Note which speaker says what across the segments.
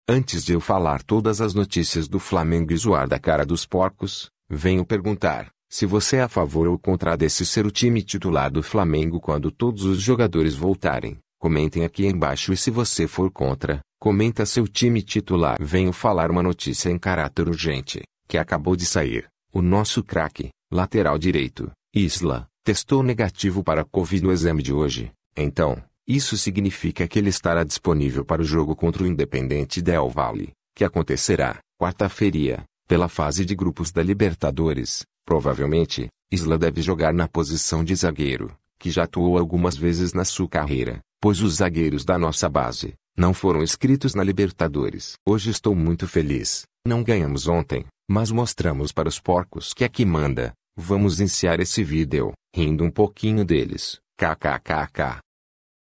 Speaker 1: Antes de eu falar todas as notícias do Flamengo e zoar da cara dos porcos, venho perguntar, se você é a favor ou contra desse ser o time titular do Flamengo quando todos os jogadores voltarem. Comentem aqui embaixo e se você for contra, comenta seu time titular. Venho falar uma notícia em caráter urgente, que acabou de sair. O nosso craque, lateral direito, Isla, testou negativo para Covid no exame de hoje. Então, isso significa que ele estará disponível para o jogo contra o Independente Del Valle, que acontecerá, quarta-feira, pela fase de grupos da Libertadores. Provavelmente, Isla deve jogar na posição de zagueiro, que já atuou algumas vezes na sua carreira, pois os zagueiros da nossa base não foram inscritos na Libertadores. Hoje estou muito feliz. Não ganhamos ontem, mas mostramos para os porcos que aqui manda. Vamos iniciar esse vídeo, rindo um pouquinho deles. KKKK.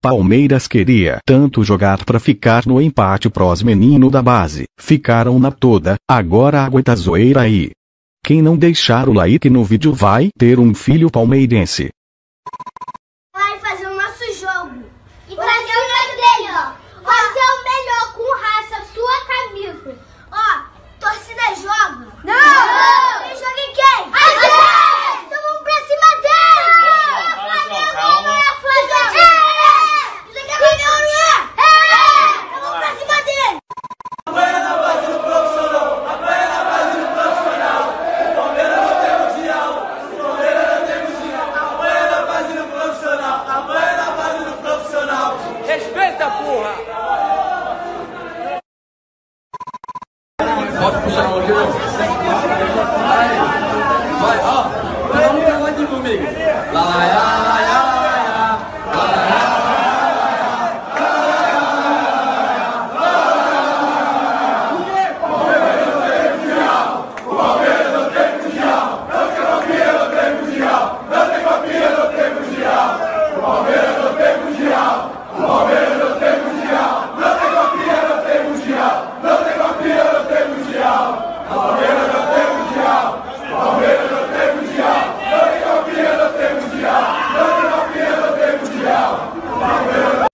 Speaker 2: Palmeiras queria tanto jogar pra ficar no empate pros menino da base. Ficaram na toda, agora aguenta a zoeira aí. Quem não deixar o like no vídeo vai ter um filho palmeirense.
Speaker 3: Vai fazer o nosso jogo. E trazer o melhor. Fazer o melhor com raça, sua camisa. Ó, torcida joga. Não! Quem joga em quem? A gente! Então vamos pra cima dele! Calma. Então vamos pra cima dele!
Speaker 4: Apanha na base do profissional! Apanha na base do profissional! O Palmeiras não tem mundial! O Palmeiras não tem mundial! Apanha na base do profissional! Apanha na base do profissional! Respeita, porra! Pode puxar a mão aqui, não? Vai, ó! Vamos pegar aqui comigo! Lá, lá, lá, lá, lá.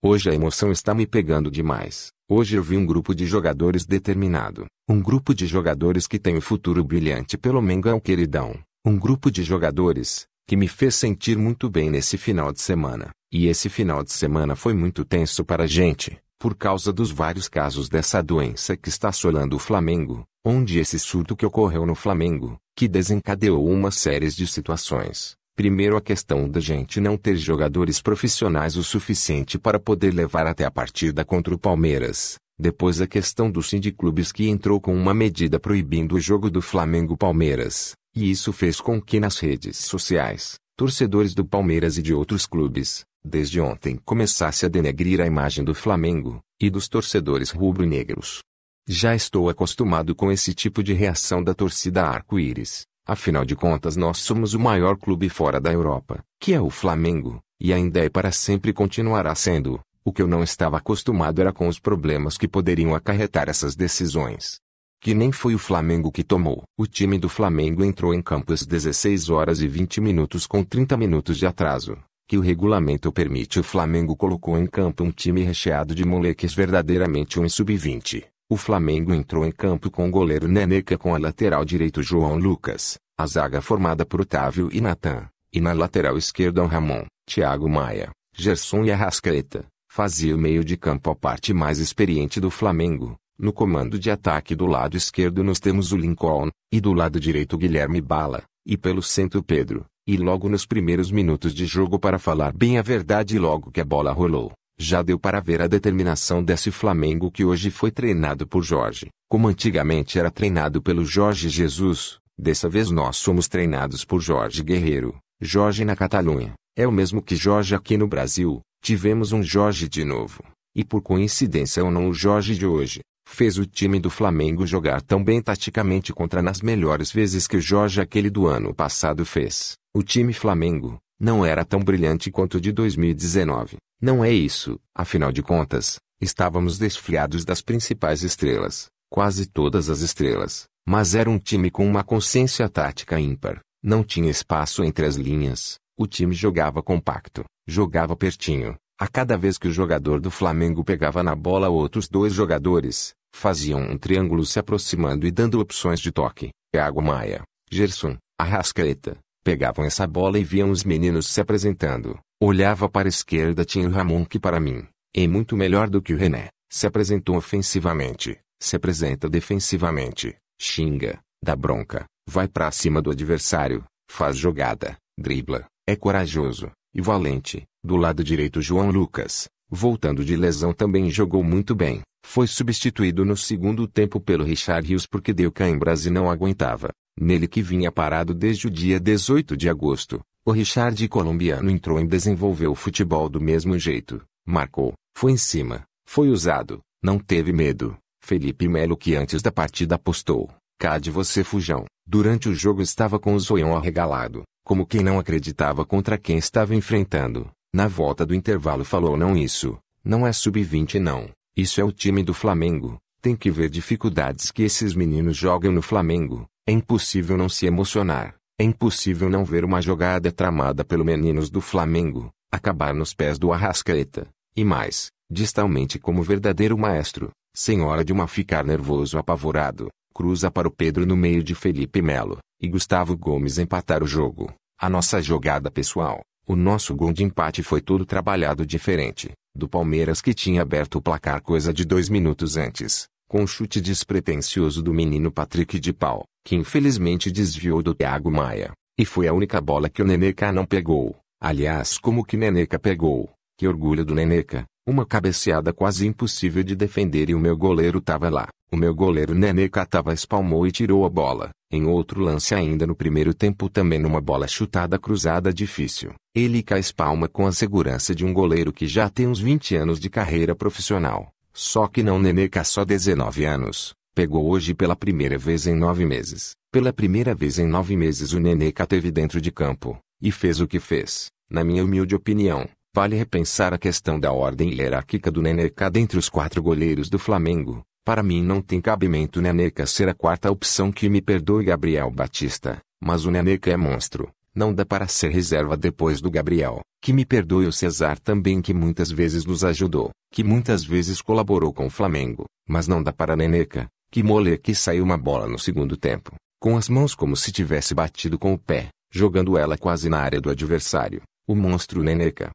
Speaker 1: Hoje a emoção está me pegando demais. Hoje eu vi um grupo de jogadores determinado. Um grupo de jogadores que tem um futuro brilhante pelo Mengão queridão. Um grupo de jogadores que me fez sentir muito bem nesse final de semana. E esse final de semana foi muito tenso para a gente, por causa dos vários casos dessa doença que está assolando o Flamengo, onde esse surto que ocorreu no Flamengo, que desencadeou uma série de situações. Primeiro a questão da gente não ter jogadores profissionais o suficiente para poder levar até a partida contra o Palmeiras. Depois a questão do Sindiclubes que entrou com uma medida proibindo o jogo do Flamengo-Palmeiras. E isso fez com que nas redes sociais, torcedores do Palmeiras e de outros clubes, desde ontem começasse a denegrir a imagem do Flamengo, e dos torcedores rubro-negros. Já estou acostumado com esse tipo de reação da torcida arco-íris. Afinal de contas nós somos o maior clube fora da Europa, que é o Flamengo, e ainda é para sempre continuará sendo. O que eu não estava acostumado era com os problemas que poderiam acarretar essas decisões. Que nem foi o Flamengo que tomou. O time do Flamengo entrou em campo às 16 horas e 20 minutos com 30 minutos de atraso, que o regulamento permite. O Flamengo colocou em campo um time recheado de moleques, verdadeiramente um sub-20. O Flamengo entrou em campo com o goleiro Neneca, com a lateral direito João Lucas, a zaga formada por Otávio e Natan, e na lateral esquerda Ramon, Thiago Maia, Gerson e Arrascaeta. Fazia o meio de campo a parte mais experiente do Flamengo. No comando de ataque do lado esquerdo nós temos o Lincoln, e do lado direito o Guilherme Bala, e pelo centro Pedro. E logo nos primeiros minutos de jogo, para falar bem a verdade, logo que a bola rolou, já deu para ver a determinação desse Flamengo que hoje foi treinado por Jorge, como antigamente era treinado pelo Jorge Jesus. Dessa vez nós somos treinados por Jorge Guerreiro. Jorge na Catalunha, é o mesmo que Jorge aqui no Brasil. Tivemos um Jorge de novo, e por coincidência ou não o Jorge de hoje, fez o time do Flamengo jogar tão bem taticamente contra nas melhores vezes que o Jorge aquele do ano passado fez. O time Flamengo não era tão brilhante quanto o de 2019. Não é isso, afinal de contas, estávamos desfiados das principais estrelas, quase todas as estrelas, mas era um time com uma consciência tática ímpar, não tinha espaço entre as linhas, o time jogava compacto, jogava pertinho. A cada vez que o jogador do Flamengo pegava na bola, outros dois jogadores, Faziam um triângulo se aproximando e dando opções de toque. Thiago Maia, Gerson, Arrascaeta. Pegavam essa bola e viam os meninos se apresentando. Olhava para a esquerda, tinha o Ramon, que para mim é muito melhor do que o René. Se apresentou ofensivamente, se apresenta defensivamente, xinga, dá bronca, vai pra cima do adversário, faz jogada, dribla, é corajoso e valente. Do lado direito, João Lucas, voltando de lesão, também jogou muito bem. Foi substituído no segundo tempo pelo Richard Rios porque deu cãibras e não aguentava. Nele, que vinha parado desde o dia 18 de agosto, o Richard colombiano entrou e desenvolveu o futebol do mesmo jeito. Marcou, foi em cima, foi usado, não teve medo. Felipe Melo, que antes da partida apostou: "Cá de você, Fujão", durante o jogo estava com o zoião arregalado, como quem não acreditava contra quem estava enfrentando. Na volta do intervalo falou: "Não, isso não é sub-20 não, isso é o time do Flamengo. Tem que ver dificuldades que esses meninos jogam no Flamengo. É impossível não se emocionar. É impossível não ver uma jogada tramada pelos meninos do Flamengo acabar nos pés do Arrascaeta. E mais, distalmente, como verdadeiro maestro, sem hora de uma ficar nervoso, apavorado, cruza para o Pedro no meio de Felipe Melo e Gustavo Gomes empatar o jogo. A nossa jogada pessoal, o nosso gol de empate foi todo trabalhado diferente do Palmeiras, que tinha aberto o placar coisa de 2 minutos antes, com um chute despretensioso do menino Patrick de Paul, que infelizmente desviou do Thiago Maia, e foi a única bola que o Neneca não pegou. Aliás, como que Neneca pegou? Que orgulho do Neneca, uma cabeceada quase impossível de defender e o meu goleiro tava lá. O meu goleiro Neneca tava, espalmou e tirou a bola. Em outro lance ainda no primeiro tempo, também numa bola chutada cruzada difícil, ele cá espalma com a segurança de um goleiro que já tem uns 20 anos de carreira profissional. Só que não, Neneca só 19 anos. Pegou hoje pela primeira vez em 9 meses. Pela primeira vez em 9 meses o Neneca teve dentro de campo, e fez o que fez. Na minha humilde opinião, vale repensar a questão da ordem hierárquica do Neneca dentre os 4 goleiros do Flamengo. Para mim não tem cabimento o Neneca ser a 4ª opção, que me perdoe Gabriel Batista, mas o Neneca é monstro. Não dá para ser reserva depois do Gabriel. Que me perdoe o Cesar também, que muitas vezes nos ajudou, que muitas vezes colaborou com o Flamengo, mas não dá para Neneca. Que moleque, saiu uma bola no segundo tempo, com as mãos como se tivesse batido com o pé, jogando ela quase na área do adversário. O monstro Neneca.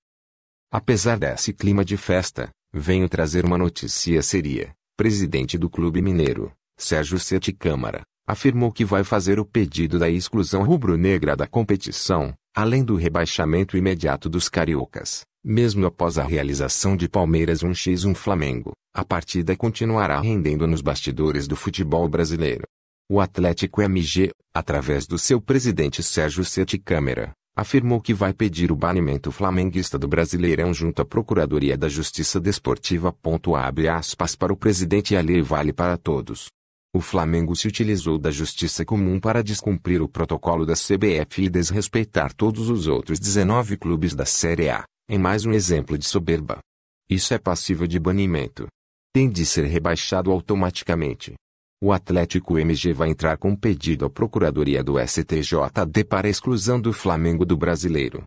Speaker 1: Apesar desse clima de festa, venho trazer uma notícia seria. Presidente do Clube Mineiro, Sérgio Sete Câmara, afirmou que vai fazer o pedido da exclusão rubro-negra da competição, além do rebaixamento imediato dos cariocas. Mesmo após a realização de Palmeiras 1x1 Flamengo, a partida continuará rendendo nos bastidores do futebol brasileiro. O Atlético MG, através do seu presidente Sérgio Sete Câmara, afirmou que vai pedir o banimento flamenguista do Brasileirão junto à Procuradoria da Justiça Desportiva. Abre aspas para o presidente, e a lei vale para todos. O Flamengo se utilizou da justiça comum para descumprir o protocolo da CBF e desrespeitar todos os outros 19 clubes da Série A, em mais um exemplo de soberba. Isso é passível de banimento. Tem de ser rebaixado automaticamente. O Atlético MG vai entrar com pedido à Procuradoria do STJD para a exclusão do Flamengo do Brasileiro.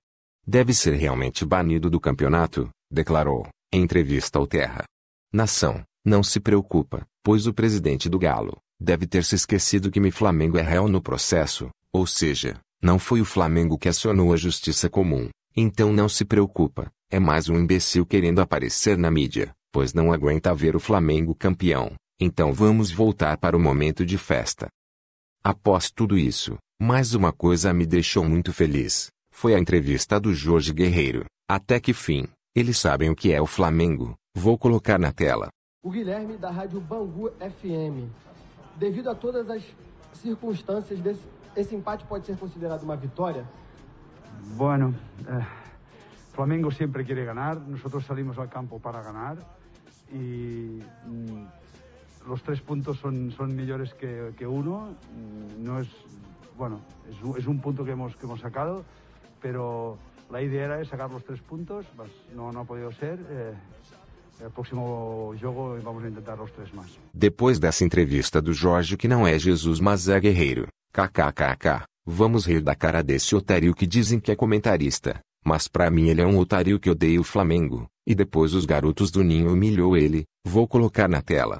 Speaker 1: Deve ser realmente banido do campeonato, declarou, em entrevista ao Terra. Nação, não se preocupa, pois o presidente do Galo deve ter se esquecido que Flamengo é réu no processo, ou seja, não foi o Flamengo que acionou a justiça comum, então não se preocupa, é mais um imbecil querendo aparecer na mídia, pois não aguenta ver o Flamengo campeão. Então vamos voltar para o momento de festa. Após tudo isso, mais uma coisa me deixou muito feliz. Foi a entrevista do Jorge Guerreiro. Até que fim, eles sabem o que é o Flamengo. Vou colocar na tela.
Speaker 5: O Guilherme da Rádio Bangu FM. Devido a todas as circunstâncias, esse empate pode ser considerado uma vitória?
Speaker 6: Bueno, Flamengo siempre quiere ganar. Nosotros salimos al campo para ganar. Y los 3 puntos son mejores que uno. No es, bueno, es un punto que hemos sacado, pero la idea era sacar los 3 puntos, mas no ha podido ser. El próximo jogo vamos a intentar los 3 más.
Speaker 1: Depois dessa entrevista do Jorge, que não é Jesus mas é guerreiro, kkkk, vamos rir da cara desse otário que dizem que é comentarista, mas pra mim ele é um otário que odeia o Flamengo, e depois os garotos do Ninho humilhou ele. Vou colocar na tela.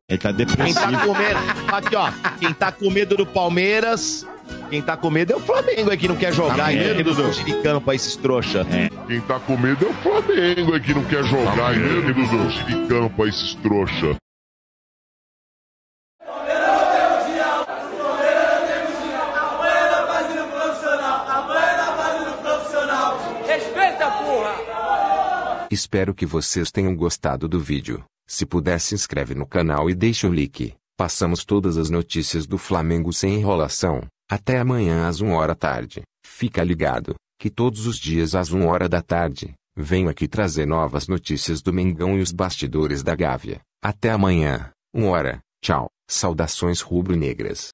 Speaker 7: Ele tá
Speaker 8: Quem
Speaker 7: depressivo.
Speaker 8: tá com medo... Aqui, ó. Quem tá com medo do Palmeiras... Quem tá com medo é o Flamengo aí que não quer jogar.
Speaker 7: Tá com medo,
Speaker 8: Tem
Speaker 7: Dudu?
Speaker 8: fundo de campo aí, esses trouxa.
Speaker 9: Quem tá com medo é o Flamengo, é que não quer jogar, e ele do de campo, esses trouxa.
Speaker 4: Respeita, porra!
Speaker 1: Espero que vocês tenham gostado do vídeo. Se puder, se inscreve no canal e deixa o like. Passamos todas as notícias do Flamengo sem enrolação. Até amanhã às 1h da tarde. Fica ligado, que todos os dias às 1h da tarde, venho aqui trazer novas notícias do Mengão e os bastidores da Gávea. Até amanhã, 1h. Tchau. Saudações rubro-negras.